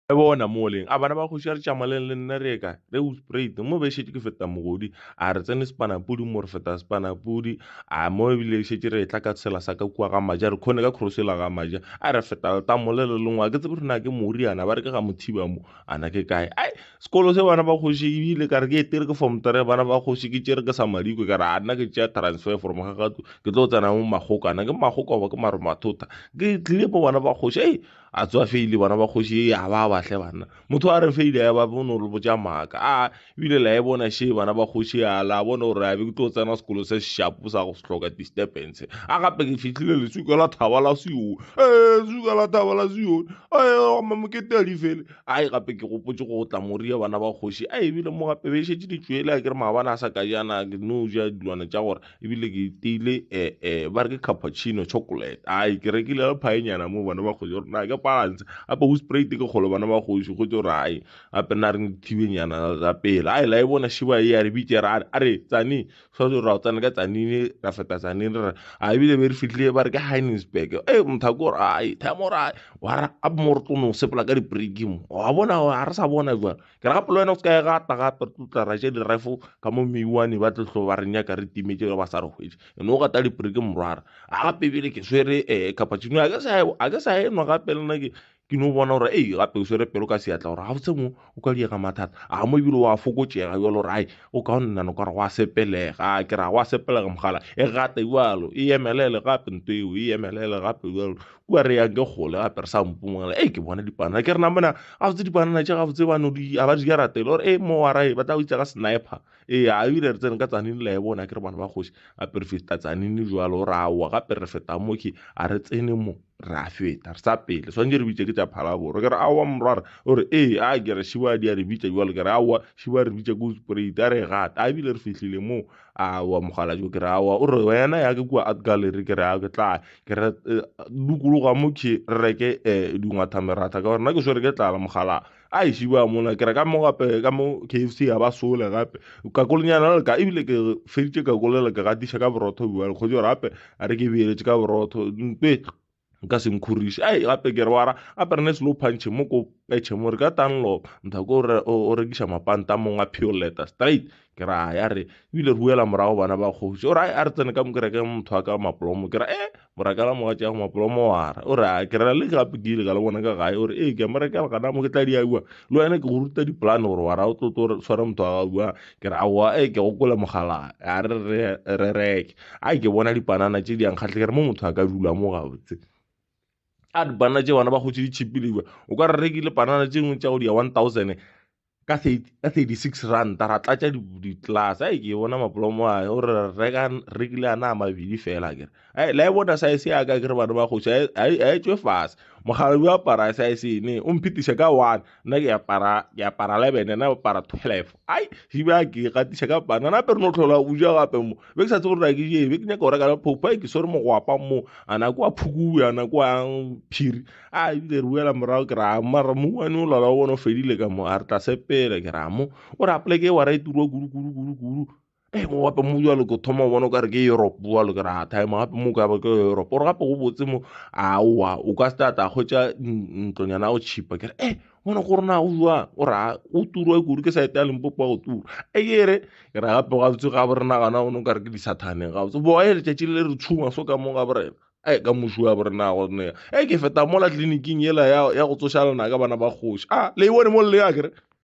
E bona moleng a bana ba kgoši a re tšamaleng le nna re ka re Hoedspruit mo be šetse ke feta mogodi a re tsene Spanapudi mo re feta Spanapudi a mo ebile šetse re tla ka tshela sa ka kua ga maja re khone ka crossela ga maja a re feta letamo le le lengwe ke tsebe re na ke moriana ba re ke ga mothiba mo ana ke kae ai sekolo se bana ba kgoši ebile ka re ke etere ke form 3 bana ba kgoši ke tšere ke sa madiko ka re a nna ke tšea transfer from ga gato ke tlo tsena mo magokana ke magoko ba ke maro mathota ke tlile mo bana ba kgoši ei a tswa feile bana ba kgoši a ba batle bana motho a re feile ya ba bone re botša maaka a ebile la e bona she bana ba kgoši a la bona gore a be ke tlo tsena sekolo se sharp sa go hloka disturbance a gape ke fitlhile letsuka la thaba la seo letsuka la thaba la seo mamokete a difele ai gape ke gopotse go tla moria bana ba kgoši a ebile mo gape be šetse di tšwele a ke re maabane a sa ka jana ke no ja dilwana tša gore ebile ke teile ba re ke cappuccino chocolate ai ke rekile le phaenyana mo bana ba kgoši gore na ke balance ape Hoedspruit ke kgolo bana ba kgoši go tšo rai ape nna re thibenyana la pele ai la e bona shiba e a re bitse a re tsani so ra tsana ka tsanini ra feta tsanini re a ebile be re fitlhile ba re ke Heinsberg mthako re ai thamora wa ra a mo re tlono sepela ka di break mo wa bona a re sa bona jwa ke ra gape le wena o ska ga ta ga tla ra je di rifle ka mo miwane ba tlo ba re nya ka re timetse ba sa re hwetse no ga ta di break morara a gape bile ke swere cappuccino a ke sa enwa gape le nna ke no bona gore gape o swere pelo ka seatla gore ga botse mo o ka diega mathata a mo ebile wa fokotšega jalo gore ai o ka onnana ka gore go a sepelega ke ra go a sepelega mogala e gate jalo e emelele gape nto eo e emelele gape jalo kua re yang ke gole gape re sa mpomogela ke bona dipanana ke re namana ga botse dipanana tša ga botse bano a ba di jaratele gore mo wa rae ba tla o itsa ka sniper a ebile re tsene ka tsanini la e bona ke re bana ba kgoši gape re feta tsanini jalo re awa gape re feta moke a re tsene mo re a feta re sa pele swantse re bitse ke tša phalaboro ke re awa morwara ore a ke re šiba di a re bitsa jalo ke re awa šiba re bitsa ke Hoedspruit a re gata a ebile re fihlile mo awa mogala jo ke re awa o re wena ya ke kua art gallery ke re a ke tla ke re dukologa moke re reke dingwathamerata ka gore nna ke swere ke tlala mogala a e šiba mola ke re ka mo gape ka mo KFC ya ba sole gape kakolonyana le ka ebile ke feditše kakolela ke gatiša ka borotho bua le kgotsi gore gape a re ke beeletše ka borotho nka se nkhuriše gape ke re wara gape re ne slow punch mo ko petšhe mo re ka Dunlop nthako o rekiša mapanta mongwe a pure letter straight ke ra ya re ebile re buela morago bana ba kgoši ore a re tsene ka mo ke reke motho wa ka mapolomo ke ra morakela moga tša go mapolomo wara ore ke ra le gape ke ile ka le bona ka gae ore ke morekela gana mo ke tla dia bua le wena ke go ruta dipolane gore wara o tlo swara motho wa ga bua ke ra aowa ke go kola mogala a re reke ke bona dipanana tše di yankgatle ke re mo motho a ka dula mo gabotse a dipanana tše bana ba kgotse di chipile o ka re rekile panana tše ngwe tša go dia 1000 ka 36 rand ra tlatša di-class ke bona mapolomo a o re rekile ana a mabedi fela kere la e bona size ya ka ke re bana ba kgoši a e tšwe fase mogala o apara size ene o mphetiša ka 1 nna ke apara 11 ena apara 12 šiba ke gatiša ka panana ape re no tlhola o ja gape mo be ke sa tse gore ra ke je be ke nyaka go reka le phopho ke swere mo go apa mo ana kwa phukube ana kwa phiri ebile re buela morago ke ra mara moane o lala o bona o fedile ka mo a re tla sepele ke ra mo o re apole ke wa ra iturwa kudu mo gape mo jalo ke thoma o bona o ka re ke Europe jalo ke ra time gape mo ka ba ke Europe ore gape go botse mo aowa o ka stata a hwetša ntlonyana o chipa ke re bona gore na o jwa o ra o turwa kudu ke sa eta Limpopo go tura ke re gape ga botse ga bo re nagana o ka re ke disathaneng ga botse bo letšatši le re tšhuma so ka mo ga borena ka mošwa bo rena go ne ke feta mola tleliniking yela ya go tsošalana ka bana ba kgoši le e bone mo le ya kere